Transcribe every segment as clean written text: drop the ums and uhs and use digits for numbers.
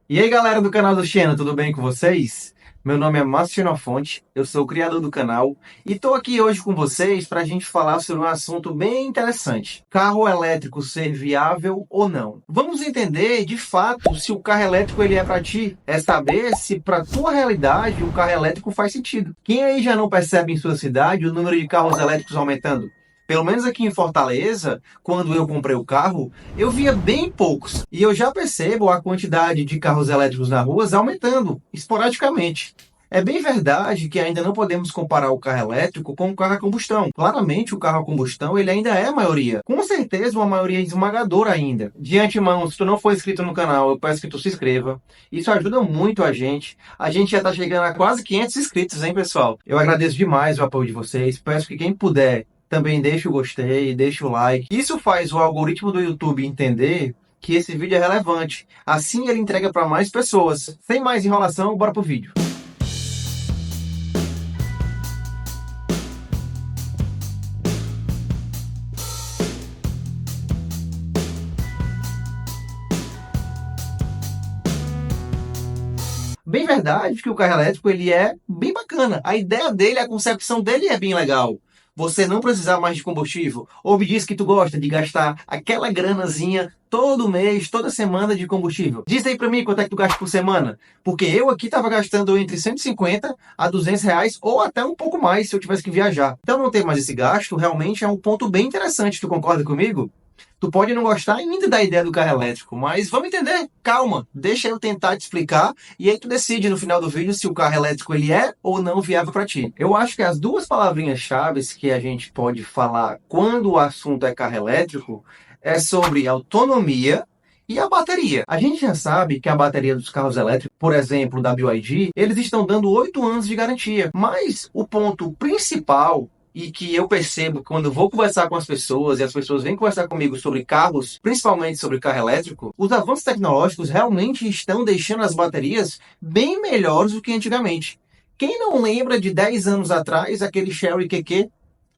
E aí, galera do canal do Xena, tudo bem com vocês? Meu nome é Márcio Xenofonte, eu sou o criador do canal e estou aqui hoje com vocês para a gente falar sobre um assunto bem interessante: carro elétrico ser viável ou não. Vamos entender de fato se o carro elétrico ele é para ti, é saber se para tua realidade o carro elétrico faz sentido. Quem aí já não percebe em sua cidade o número de carros elétricos aumentando? Pelo menos aqui em Fortaleza, quando eu comprei o carro, eu via bem poucos. E eu já percebo a quantidade de carros elétricos na rua aumentando, esporadicamente. É bem verdade que ainda não podemos comparar o carro elétrico com o carro a combustão. Claramente, o carro a combustão ele ainda é a maioria. Com certeza, uma maioria esmagadora ainda. De antemão, se tu não for inscrito no canal, eu peço que tu se inscreva. Isso ajuda muito a gente. A gente já está chegando a quase 500 inscritos, hein, pessoal? Eu agradeço demais o apoio de vocês. Peço que quem puder também deixa o gostei, deixa o like. Isso faz o algoritmo do YouTube entender que esse vídeo é relevante. Assim ele entrega para mais pessoas. Sem mais enrolação, bora pro vídeo. Bem verdade que o carro elétrico ele é bem bacana. A ideia dele, a concepção dele é bem legal. Você não precisar mais de combustível. Ou me diz que tu gosta de gastar aquela granazinha todo mês, toda semana de combustível. Diz aí pra mim quanto é que tu gasta por semana. Porque eu aqui tava gastando entre 150 a 200 reais ou até um pouco mais se eu tivesse que viajar. Então não ter mais esse gasto realmente é um ponto bem interessante. Tu concorda comigo? Tu pode não gostar ainda da ideia do carro elétrico, mas vamos entender. Calma, deixa eu tentar te explicar e aí tu decide no final do vídeo se o carro elétrico ele é ou não viável para ti. Eu acho que as duas palavrinhas-chave que a gente pode falar quando o assunto é carro elétrico é sobre autonomia e a bateria. A gente já sabe que a bateria dos carros elétricos, por exemplo, da BYD, eles estão dando 8 anos de garantia. Mas o ponto principal e que eu percebo quando eu vou conversar com as pessoas e as pessoas vêm conversar comigo sobre carros, principalmente sobre carro elétrico, os avanços tecnológicos realmente estão deixando as baterias bem melhores do que antigamente. Quem não lembra de 10 anos atrás, aquele Chery QQ,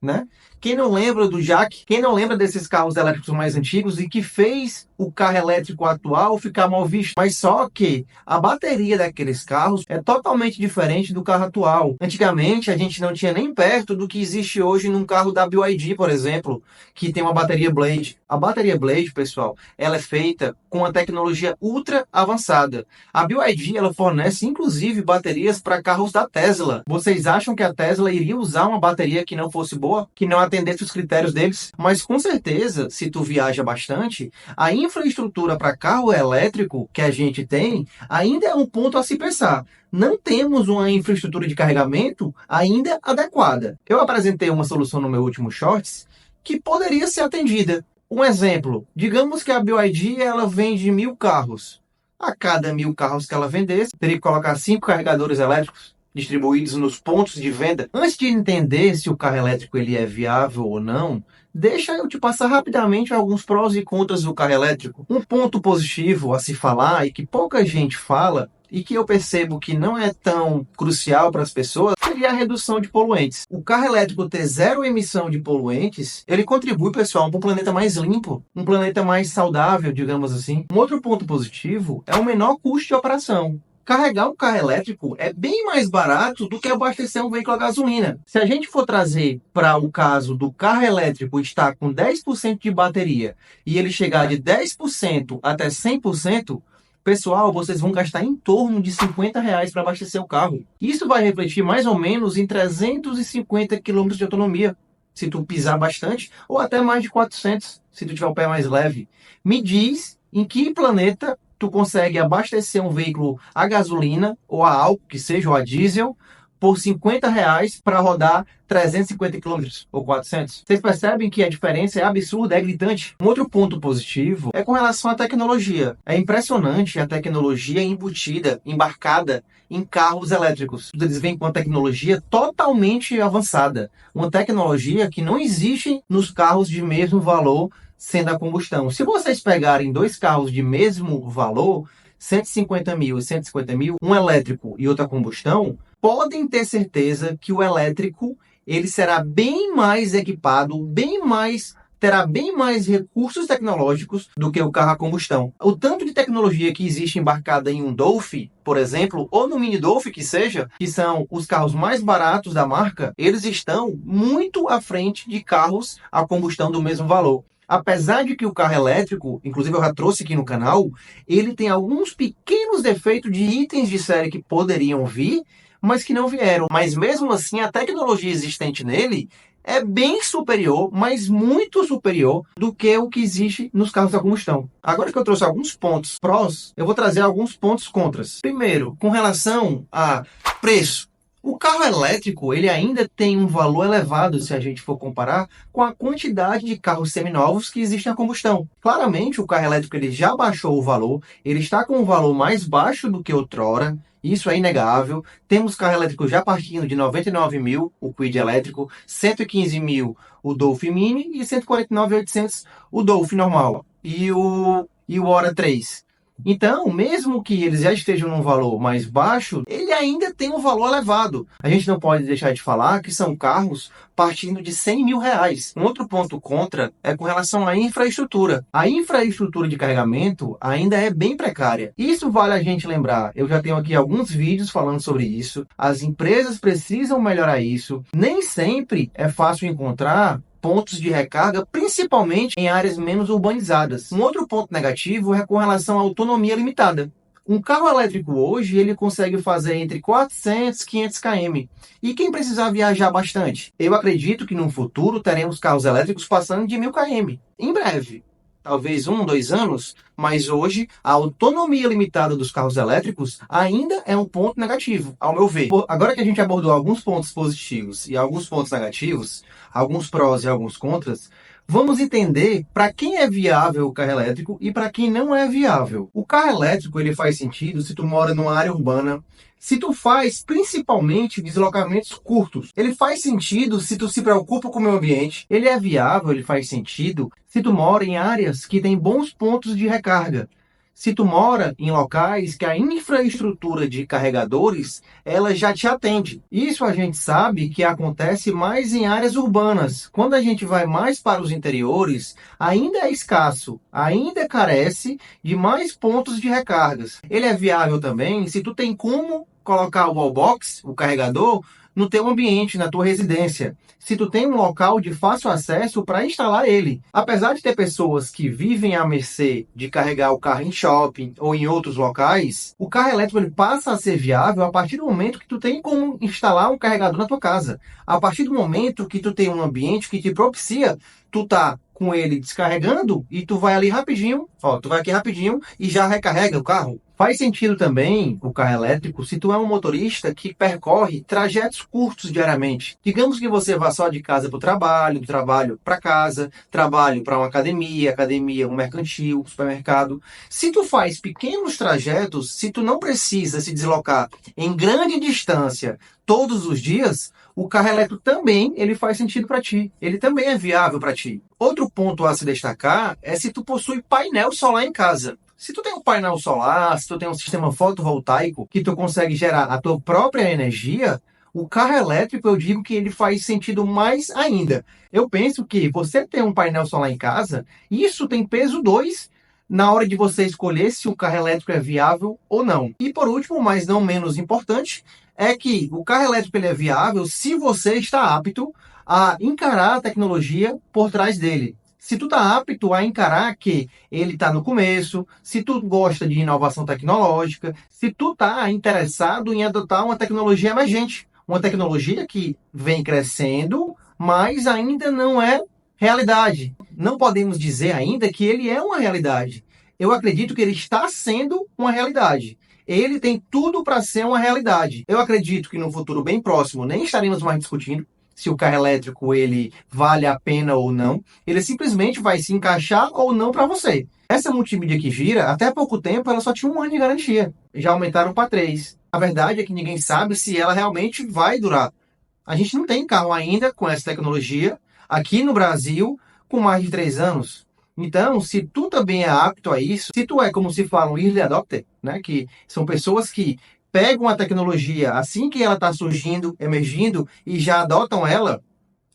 né? Quem não lembra do Jack? Quem não lembra desses carros elétricos mais antigos e que fez o carro elétrico atual ficar mal visto? Mas só que a bateria daqueles carros é totalmente diferente do carro atual. Antigamente a gente não tinha nem perto do que existe hoje num carro da BYD, por exemplo, que tem uma bateria Blade. A bateria Blade, pessoal, ela é feita com uma tecnologia ultra avançada. A BYD ela fornece inclusive baterias para carros da Tesla. Vocês acham que a Tesla iria usar uma bateria que não fosse boa, que não atendesse os critérios deles? Mas com certeza, se tu viaja bastante, a infraestrutura para carro elétrico que a gente tem ainda é um ponto a se pensar. Não temos uma infraestrutura de carregamento ainda adequada. Eu apresentei uma solução no meu último Shorts que poderia ser atendida. Um exemplo, digamos que a BYD ela vende 1.000 carros. A cada 1.000 carros que ela vendesse, teria que colocar 5 carregadores elétricos distribuídos nos pontos de venda. Antes de entender se o carro elétrico ele é viável ou não, deixa eu te passar rapidamente alguns prós e contras do carro elétrico. Um ponto positivo a se falar e que pouca gente fala e que eu percebo que não é tão crucial para as pessoas seria a redução de poluentes. O carro elétrico ter zero emissão de poluentes, ele contribui, pessoal, para um planeta mais limpo, um planeta mais saudável, digamos assim. Um outro ponto positivo é o menor custo de operação. Carregar um carro elétrico é bem mais barato do que abastecer um veículo a gasolina. Se a gente for trazer para o caso do carro elétrico estar com 10% de bateria e ele chegar de 10% até 100%, pessoal, vocês vão gastar em torno de 50 reais para abastecer o carro. Isso vai refletir mais ou menos em 350 quilômetros de autonomia, se tu pisar bastante, ou até mais de 400, se tu tiver o pé mais leve. Me diz em que planeta tu consegue abastecer um veículo a gasolina, ou a álcool, que seja, ou a diesel, por 50 reais para rodar 350 quilômetros ou 400. Vocês percebem que a diferença é absurda, é gritante? Um outro ponto positivo é com relação à tecnologia. É impressionante a tecnologia embutida, embarcada em carros elétricos. Eles vêm com uma tecnologia totalmente avançada. Uma tecnologia que não existe nos carros de mesmo valor sendo a combustão. Se vocês pegarem dois carros de mesmo valor, 150 mil e 150 mil, um elétrico e outro a combustão, podem ter certeza que o elétrico ele será bem mais equipado, bem mais terá bem mais recursos tecnológicos do que o carro a combustão. O tanto de tecnologia que existe embarcada em um Dolphin, por exemplo, ou no Mini Dolphin que seja, que são os carros mais baratos da marca, eles estão muito à frente de carros a combustão do mesmo valor. Apesar de que o carro elétrico, inclusive eu já trouxe aqui no canal, ele tem alguns pequenos defeitos de itens de série que poderiam vir, mas que não vieram. Mas mesmo assim, a tecnologia existente nele é bem superior, mas muito superior do que o que existe nos carros a combustão. Agora que eu trouxe alguns pontos prós, eu vou trazer alguns pontos contras. Primeiro, com relação a preço. O carro elétrico, ele ainda tem um valor elevado se a gente for comparar com a quantidade de carros seminovos que existem a combustão. Claramente, o carro elétrico ele já baixou o valor, ele está com um valor mais baixo do que outrora, isso é inegável. Temos carro elétrico já partindo de 99 mil, o Kwid elétrico, 115 mil o Dolphin Mini e 149.800 o Dolphin normal e o Hora 3. Então, mesmo que eles já estejam num valor mais baixo, ele ainda tem um valor elevado. A gente não pode deixar de falar que são carros partindo de 100 mil reais. Um outro ponto contra é com relação à infraestrutura. A infraestrutura de carregamento ainda é bem precária. Isso vale a gente lembrar. Eu já tenho aqui alguns vídeos falando sobre isso. As empresas precisam melhorar isso. Nem sempre é fácil encontrar pontos de recarga, principalmente em áreas menos urbanizadas. Um outro ponto negativo é com relação à autonomia limitada. Um carro elétrico hoje, ele consegue fazer entre 400 e 500 km. E quem precisar viajar bastante? Eu acredito que no futuro teremos carros elétricos passando de 1000 km. Em breve. Talvez 1, 2 anos, mas hoje a autonomia limitada dos carros elétricos ainda é um ponto negativo, ao meu ver. Agora que a gente abordou alguns pontos positivos e alguns pontos negativos, alguns prós e alguns contras, vamos entender para quem é viável o carro elétrico e para quem não é viável. O carro elétrico ele faz sentido se tu mora numa área urbana, se tu faz principalmente deslocamentos curtos. Ele faz sentido se tu se preocupa com o meio ambiente. Ele é viável, ele faz sentido se tu mora em áreas que têm bons pontos de recarga. Se tu mora em locais que a infraestrutura de carregadores, ela já te atende. Isso a gente sabe que acontece mais em áreas urbanas. Quando a gente vai mais para os interiores, ainda é escasso, ainda carece de mais pontos de recargas. Ele é viável também se tu tem como colocar o wallbox, o carregador, no teu ambiente, na tua residência. Se tu tem um local de fácil acesso para instalar ele. Apesar de ter pessoas que vivem à mercê de carregar o carro em shopping ou em outros locais, o carro elétrico ele passa a ser viável a partir do momento que tu tem como instalar um carregador na tua casa. A partir do momento que tu tem um ambiente que te propicia, tu tá com ele descarregando e tu vai ali rapidinho, tu vai aqui rapidinho e já recarrega o carro. Faz sentido também o carro elétrico se tu é um motorista que percorre trajetos curtos diariamente. Digamos que você vá só de casa para o trabalho, do trabalho para casa, trabalho para uma academia, academia, um mercantil, supermercado. Se tu faz pequenos trajetos, se tu não precisa se deslocar em grande distância todos os dias, o carro elétrico também ele faz sentido para ti. Ele também é viável para ti. Outro ponto a se destacar é se tu possui painel solar em casa. Se tu tem um painel solar, se tu tem um sistema fotovoltaico que tu consegue gerar a tua própria energia, o carro elétrico eu digo que ele faz sentido mais ainda. Eu penso que você ter um painel solar em casa, isso tem peso 2 na hora de você escolher se o carro elétrico é viável ou não. E por último, mas não menos importante, é que o carro elétrico ele é viável se você está apto a encarar a tecnologia por trás dele. Se tu tá apto a encarar que ele está no começo, se tu gosta de inovação tecnológica, se tu tá interessado em adotar uma tecnologia emergente, uma tecnologia que vem crescendo, mas ainda não é realidade. Não podemos dizer ainda que ele é uma realidade. Eu acredito que ele está sendo uma realidade. Ele tem tudo para ser uma realidade. Eu acredito que no futuro bem próximo nem estaremos mais discutindo se o carro elétrico ele vale a pena ou não. Ele simplesmente vai se encaixar ou não para você. Essa multimídia que gira, até há pouco tempo, ela só tinha 1 ano de garantia. Já aumentaram para 3. A verdade é que ninguém sabe se ela realmente vai durar. A gente não tem carro ainda com essa tecnologia aqui no Brasil com mais de 3 anos. Então, se tu também é apto a isso, se tu é como se fala um early adopter, né, que são pessoas que pegam a tecnologia assim que ela está surgindo, emergindo e já adotam ela,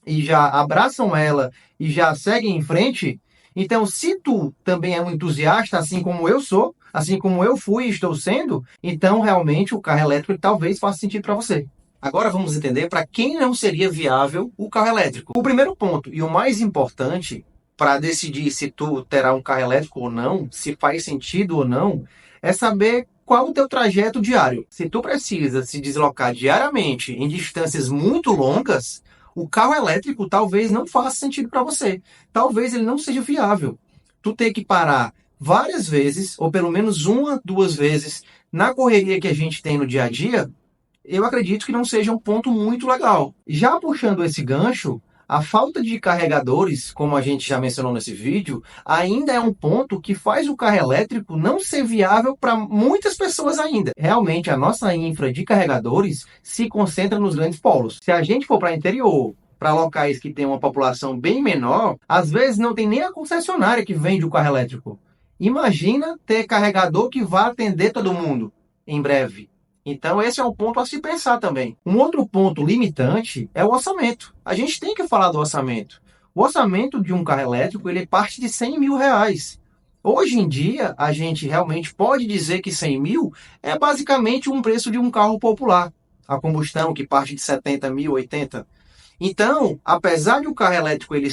e já abraçam ela e já seguem em frente. Então, se tu também é um entusiasta, assim como eu sou, assim como eu fui e estou sendo, então realmente o carro elétrico talvez faça sentido para você. Agora vamos entender para quem não seria viável o carro elétrico. O primeiro ponto e o mais importante para decidir se tu terá um carro elétrico ou não, se faz sentido ou não, é saber qual o teu trajeto diário. Se tu precisa se deslocar diariamente em distâncias muito longas, o carro elétrico talvez não faça sentido para você. Talvez ele não seja viável. Tu tem que parar várias vezes, ou pelo menos uma, duas vezes, na correria que a gente tem no dia a dia, eu acredito que não seja um ponto muito legal. Já puxando esse gancho, a falta de carregadores, como a gente já mencionou nesse vídeo, ainda é um ponto que faz o carro elétrico não ser viável para muitas pessoas ainda. Realmente, a nossa infra de carregadores se concentra nos grandes polos. Se a gente for para interior, para locais que têm uma população bem menor, às vezes não tem nem a concessionária que vende o carro elétrico. Imagina ter carregador que vá atender todo mundo em breve. Então, esse é um ponto a se pensar também. Um outro ponto limitante é o orçamento. A gente tem que falar do orçamento. O orçamento de um carro elétrico ele parte de 100 mil reais. Hoje em dia, a gente realmente pode dizer que 100 mil é basicamente um preço de um carro popular. A combustão que parte de 70 mil, 80. Então, apesar de o carro elétrico ele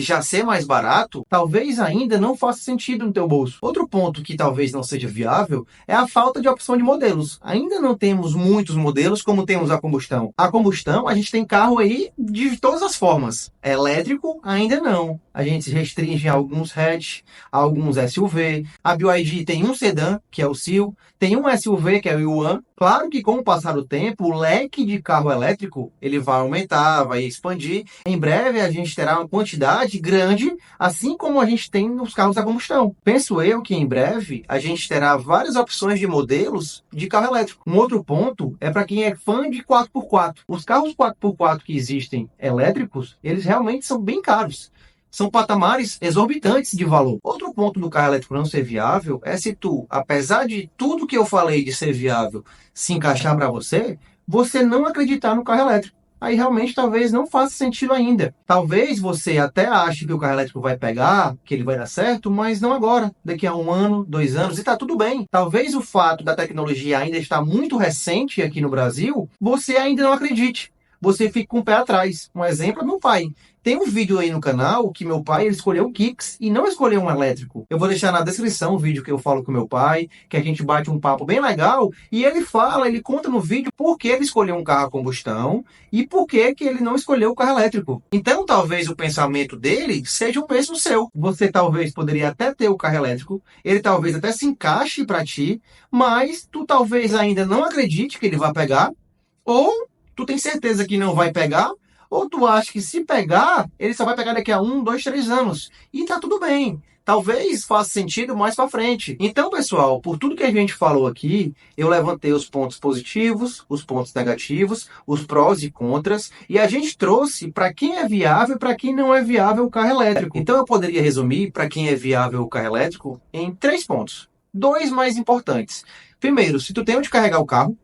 já ser mais barato, talvez ainda não faça sentido no teu bolso. Outro ponto que talvez não seja viável é a falta de opção de modelos. Ainda não temos muitos modelos como temos a combustão. A combustão, a gente tem carro aí de todas as formas. Elétrico, ainda não. A gente se restringe a alguns hatch, a alguns SUV. A BYD tem um sedã, que é o Seal. Tem um SUV, que é o Yuan. Claro que com o passar do tempo, o leque de carro elétrico ele vai aumentar, vai expandir. Em breve a gente terá uma quantidade grande, assim como a gente tem nos carros a combustão. Penso eu que em breve a gente terá várias opções de modelos de carro elétrico. Um outro ponto é para quem é fã de 4x4. Os carros 4x4 que existem elétricos, eles realmente são bem caros. São patamares exorbitantes de valor. Outro ponto do carro elétrico não ser viável é se tu, apesar de tudo que eu falei de ser viável se encaixar para você, você não acreditar no carro elétrico. Aí realmente talvez não faça sentido ainda. Talvez você até ache que o carro elétrico vai pegar, que ele vai dar certo, mas não agora. Daqui a 1 ano, 2 anos, e tá tudo bem. Talvez o fato da tecnologia ainda estar muito recente aqui no Brasil, você ainda não acredite. Você fica com o pé atrás. Um exemplo é meu pai. Tem um vídeo aí no canal que meu pai ele escolheu o Kicks e não escolheu um elétrico. Eu vou deixar na descrição o vídeo que eu falo com meu pai, que a gente bate um papo bem legal e ele fala, ele conta no vídeo por que ele escolheu um carro a combustão e por que ele não escolheu o carro elétrico. Então talvez o pensamento dele seja o mesmo seu. Você talvez poderia até ter o carro elétrico, ele talvez até se encaixe para ti, mas tu talvez ainda não acredite que ele vai pegar, ou tu tem certeza que não vai pegar, ou tu acha que se pegar, ele só vai pegar daqui a 1, 2, 3 anos. E tá tudo bem. Talvez faça sentido mais para frente. Então, pessoal, por tudo que a gente falou aqui, eu levantei os pontos positivos, os pontos negativos, os prós e contras, e a gente trouxe para quem é viável e para quem não é viável o carro elétrico. Então, eu poderia resumir para quem é viável o carro elétrico em 3 pontos. 2 mais importantes. Primeiro, se tu tem onde carregar o carro,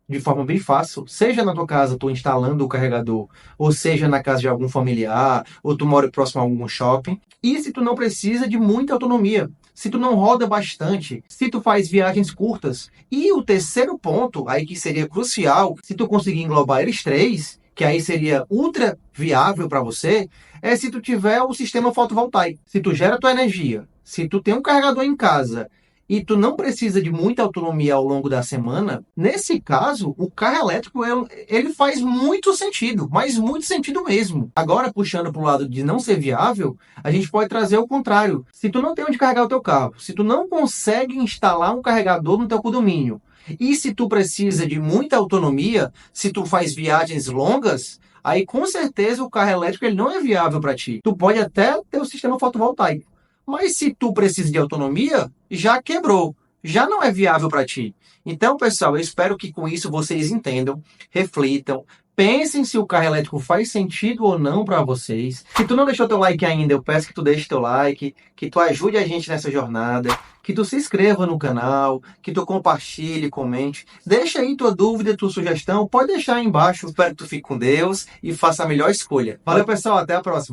de forma bem fácil, seja na tua casa, tu instalando o carregador, ou seja na casa de algum familiar, ou tu mora próximo a algum shopping. E se tu não precisa de muita autonomia, se tu não roda bastante, se tu faz viagens curtas. E o terceiro ponto, aí que seria crucial, se tu conseguir englobar eles três, que aí seria ultra viável para você, é se tu tiver o sistema fotovoltaico. Se tu gera tua energia, se tu tem um carregador em casa, e tu não precisa de muita autonomia ao longo da semana, nesse caso, o carro elétrico ele faz muito sentido, mas muito sentido mesmo. Agora, puxando para o lado de não ser viável, a gente pode trazer o contrário. Se tu não tem onde carregar o teu carro, se tu não consegue instalar um carregador no teu condomínio, e se tu precisa de muita autonomia, se tu faz viagens longas, aí com certeza o carro elétrico ele não é viável para ti. Tu pode até ter o sistema fotovoltaico, mas se tu precisa de autonomia, já quebrou, já não é viável para ti. Então, pessoal, eu espero que com isso vocês entendam, reflitam, pensem se o carro elétrico faz sentido ou não para vocês. Se tu não deixou teu like ainda, eu peço que tu deixe teu like, que tu ajude a gente nessa jornada, que tu se inscreva no canal, que tu compartilhe, comente. Deixa aí tua dúvida, tua sugestão, pode deixar aí embaixo. Espero que tu fique com Deus e faça a melhor escolha. Valeu, pessoal, até a próxima.